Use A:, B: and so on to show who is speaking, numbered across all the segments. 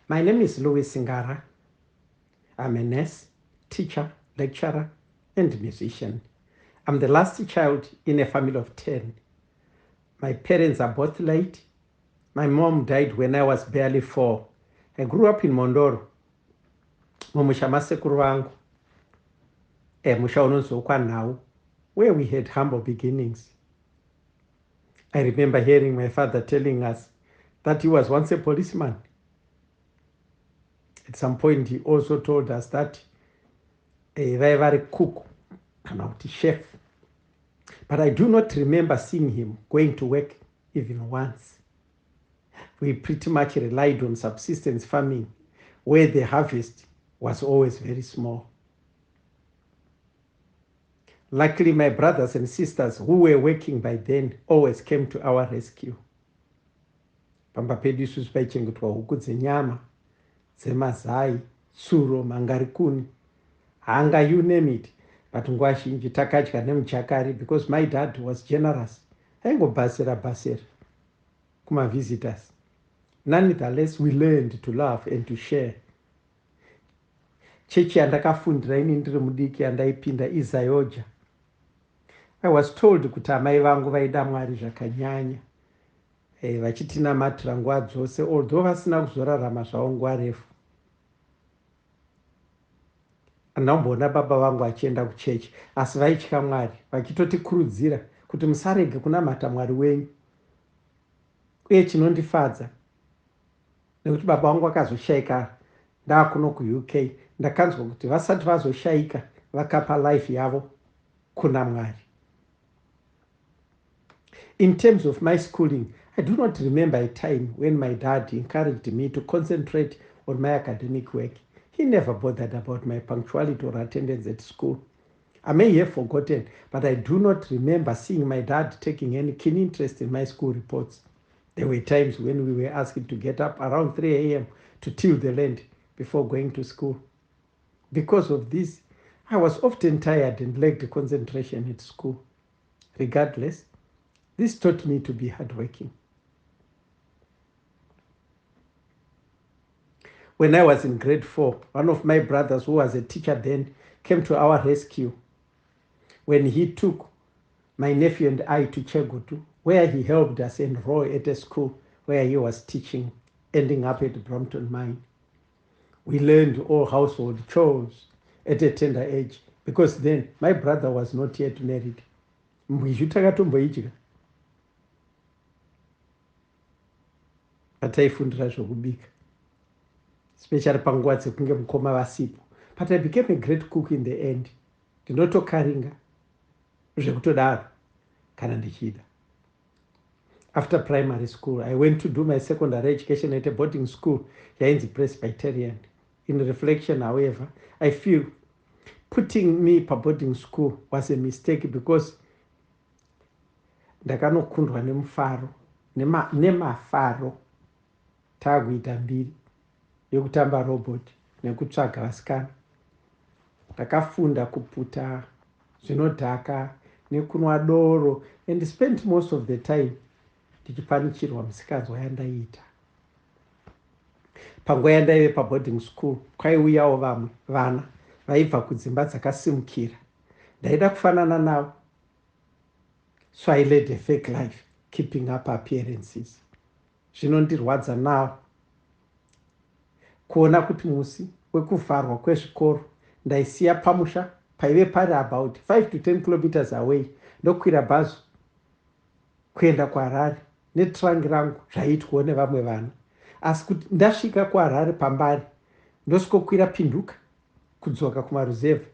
A: My name is Ngara. I'm a nurse, teacher, lecturer, and musician. I'm the last child in a family of 10. My parents are both late. My mom died when I was barely 4. I grew up in Mondoro, mumusha masekuru vangu, musha unonzi Ukwanhau, where we had humble beginnings. I remember hearing my father telling us that he was once a policeman. At some point, he also told us that vaiva vari cook kana kuti chef. But I do not remember seeing him going to work even once. We pretty much relied on subsistence farming, where the harvest was always very small. Luckily, my brothers and sisters who were working by then always came to our rescue. Pamba pedu isusu paichengetwa huku dzenyama, dzemazai, tsuro, mangarikuni, hanga, you name it. But nguva zhinji takadya nemuchakari because my dad was generous. Aingobhasira bhasira kuma-visitors. Nonetheless, we learned to love and to share. Chechi yandakafundira ini ndiri mudiki yandaipinda iZayoja. I was told kuti amai vangu vaida Mwari zvakanyanya, vachitinamatira nguva dzose, although vasina kuzorarama zvavo nguva refu. Andamboona baba vangu achienda kuchechi, asi vaitya Mwari, vachitotikurudzira kuti musarege kunamata Mwari wenyu. Uye chinondifadza nekuti baba vangu vakazoshaika ndaakuno kuUK, ndakanzwa kuti vasati vazoshaika vakapa life yavo kuna Mwari. In terms of my schooling, I do not remember a time when my dad encouraged me to concentrate on my academic work. He never bothered about my punctuality or attendance at school. I may have forgotten, but I do not remember seeing my dad taking any keen interest in my school reports. There were times when we were asked to get up around 3 a.m. to till the land before going to school. Because of this, I was often tired and lacked concentration at school. Regardless, this taught me to be hardworking. When I was in grade 4, one of my brothers, who was a teacher then, came to our rescue when he took my nephew and I to Chegutu, where he helped us enroll at a school where he was teaching, ending up at Brompton Mine. We learned all household chores at a tender age, because then my brother was not yet married. Mbwizhu takatomboidya, pataifundira zvokubika, especially panguva dzekunge mukoma vasipo. But I became a great cook in the end. Ndinotokaringa zvekutodaro kana ndichida. After primary school, I went to do my secondary education at a boarding school yainzi Presbyterian. In reflection, however, I feel putting me pa boarding school was a mistake, because ndakanokundwa nemufaro nemafaro taakuita mbiri yekutamba robot nekutsvaga vasikana. Ndakafunda kuputa, zvinodhaka nekunwa doro, and spent most of the time ndichipanichirwa musikanzwa yandaiita. Panguva yandaive paboarding school, kwaiuyawo vamwe vana vaibva kudzimba dzakasimukira. Ndaida kufanana navo, so I led a fake life, keeping up appearances. Zvinondirwadza nawo kuona kuti musi wekuvharwa kwezvikoro ndaisiya pamusha paive pari about 5 to 10 kilometers away, ndokwira bhazi kuenda kuHarare netrangi rangu zvaitwawo nevamwe vana. Asi kuti ndasvika kuHarare pambari, ndosvikokwira pinduka kudzoka kumaruzevha,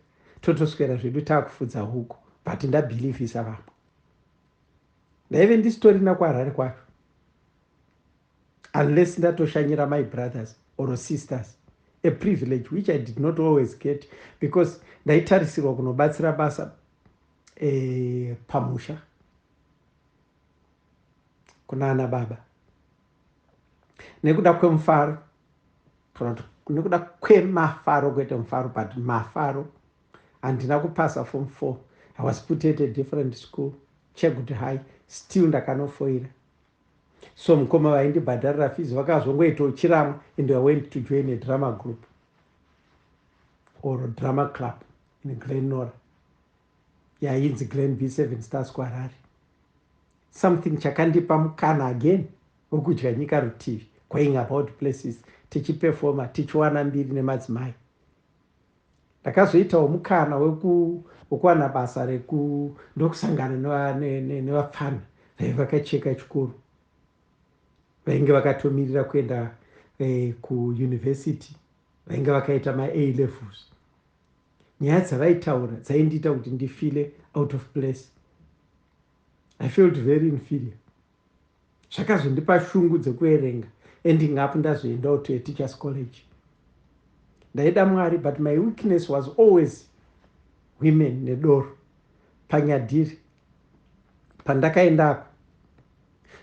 A: totoswera zvedu taakufudza huku, but ndabhilivhisa vamwe. Ndaive ndisitorina kuHarare kwacho, unless ndatoshanyira my brothers or sisters, a privilege which I did not always get, because ndaitarisirwa kunobatsira basa pamusha kuna ana baba. Nekuda kwemufaro, nekuda kwemafaro, kwete mufaro, but mafaro, handina kupasa form 4. I was put at a different school, Chegutu High, still ndakanofoira. So mukoma vaindibhadharira fees vakazongoitawo chiramwa, and I went to join a drama group or a drama club in Glenora yainzi Glen B7 Stars kuHarare. Something chakandipa mukana again wokudya nyika rutivi, going about places, tichiperforma, tichiwana mbiri nemadzimai. Ndakazoitawo mukana wekuwana basa ndokusangana nevapfana vakacheka chikoro, vainge vakatomirira kuenda kuuniversity, vainge vakaita ma-A levels. Nyaya dzavaitaura dzaindiita kuti ndifile out of place. I felt very inferior. Zvakazondipa shungu dzekuerenga, ending up ndazoendawo to a teachers college. Ndaida Mwari, but my weakness was always women nedoro. Panyadhiri pandakaendapo,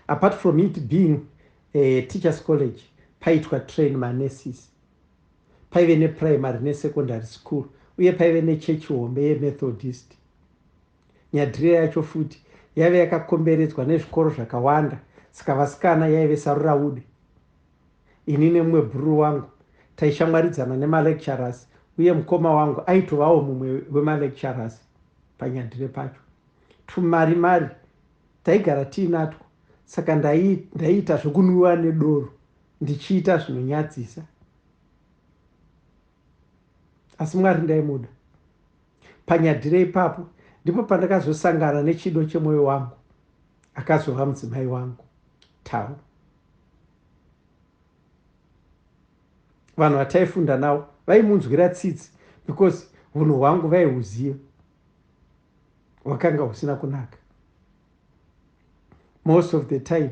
A: apart from it being a teachers college, paitwa train manurses, paive neprimary nesecondary school, uye paive nechechi hombe yemethodist. Nyadhiri yacho futi yaive yakakomberedzwa nezvikoro zvakawanda, saka vasikana yaive saruraude. Ini nemumwe bhuru wangu taishamwaridzana nemalecturers, uye mukoma wangu aitovawo mumwe wemalecturers panyadhiri pacho. Tumari taigara tiinatwo, saka ndaiita zvokunwiwa nedoro, ndichiita zvinonyadzisa. Asi Mwari ndaimuda. Panyadhiri ipapo ndipo pandakazosangana nechido chemwoyo wangu, akazova mudzimai wangu Tau. Vanhu vataifunda navo vaimunzwira tsitsi because hunhu hwangu vaihuziva, hwakanga husina kunaka. Most of the time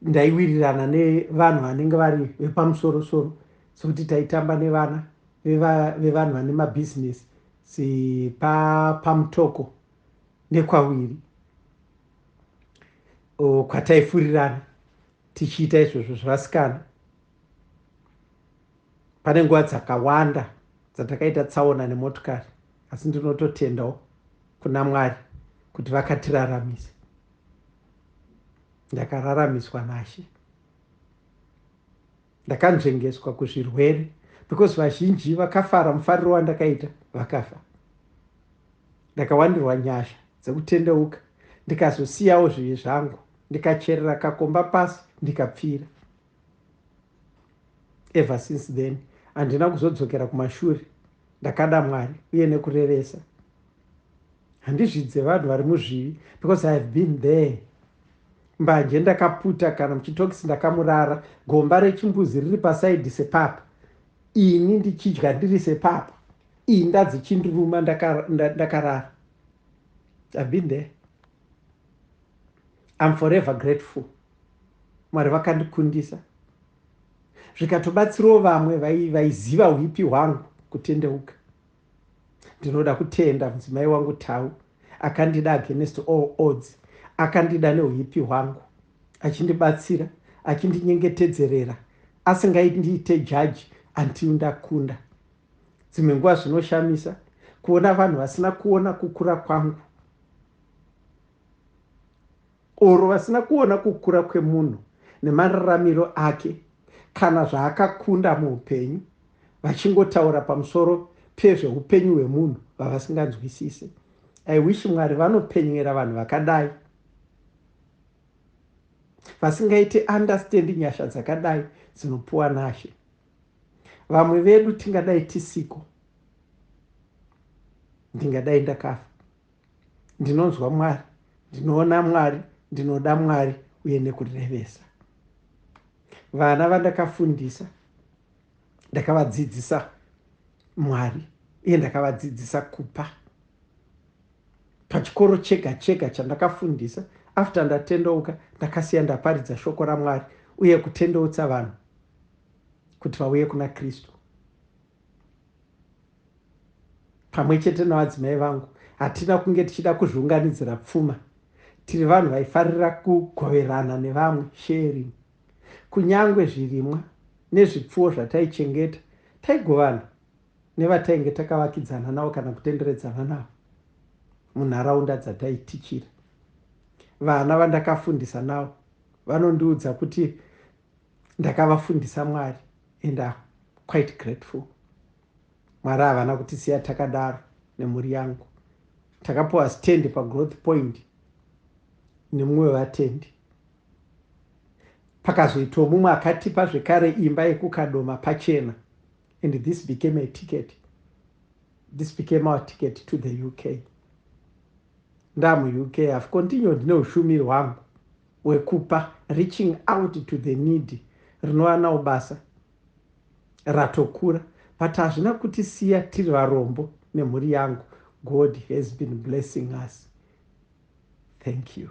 A: ndaiwirirana nevanhu vanenge vari vepamusoro-soro, sokuti taitamba nevana vevanhu vane mabhizinesi pamutoko nekwawiri, kwataifurirana tichiita izvozvo zvevasikana. Pane nguva dzakawanda dzatakaita tsaona nemotokari, asi ndinototendawo kuna Mwari kuti vakatiraramisa. Ndakararamiswa naShe. Ndakanzvengeswa kuzvirwere because vazhinji vakafara mufariro wandakaita vakafa. Ndakawandirwa nyasha dzekutendeuka, ndikazosiyawo zvivi zvangu, ndikacherera kakomba pasi, ndikapfira. Ever since then handina kuzodzokera kumashure. Ndakada Mwari uye nekurevesa. Handizvidze vanhu vari muzvivi because I have been there. Mbanje ndakaputa kana muchitokisi ndakamurara, gomba rechimbuzi riri pasaidhi sepapa, ini ndichidya ndiri sepapa, inda dzichindiruma ndakarara. I've been there. I'm forever grateful. Mwari vakandikundisa. Zvikatobatsirawo vamwe vaiziva uipi hwangu kutendeuka. Ndinoda kutenda mudzimai wangu Tau, akandida against all odds, akandida neuipi hwangu, achindibatsira, achindinyengetedzerera, asingaindiite jaji until ndakunda. Dzimwe nguva zvinoshamisa kuona vanhu vasina kuona kukura kwangu, oro vasina kuona kukura kwemunhu nemararamiro ake kana zvaakakunda muupenyu, vachingotaura pamusoro pezveupenyu hwemunhu vavasinganzwisise. I wish Mwari vanopenyera vanhu vakadai, vasingaiti understand nyasha dzakadai dzinopuwa naShe. Vamwe vedu tingadai tisiko, ndingadai ndakafa. Ndinonzwa Mwari, ndinoona Mwari, ndinoda Mwari uye nekurevesa. Vana vandakafundisa, ndakavadzidzisa Mwari uye ndakavadzidzisa kupa. Pachikoro chega chega chandakafundisa, after ndatendeuka, ndakasiya ndaparidza shoko raMwari uye kutendeutsa vanhu kuti vauye kuna Kristu. Pamwe chete navadzimai vangu, hatina kunge tichida kuzviunganidzira pfuma. Tiri vanhu vaifarira kugoverana nevamwe, sharing. Kunyangwe zvirimwa nezvipfuwo zvataichengeta, taigovana nevatainge takavakidzana navo kana kutenderedzana navo munharaunda dzataitichira. vana vandakafundisa navo vanondiudza kuti ndakavafundisa Mwari, and I'm quite grateful. Mwari havana kutisiya takadaro nemhuri yangu. Takapiwa stand pagrowth point nemumwe vatendi. Pakazoitawo mumwe akatipa zvekare imba yekukadoma pachena, and this became a ticket. This became our ticket to the UK. Ndamu UK, I've continued neushumiri hwangu wekupa, reaching out to the needy, rinowana basa ratokura, but hazvina kutisiya tiri varombo nemhuri yangu. God has been blessing us. Thank you.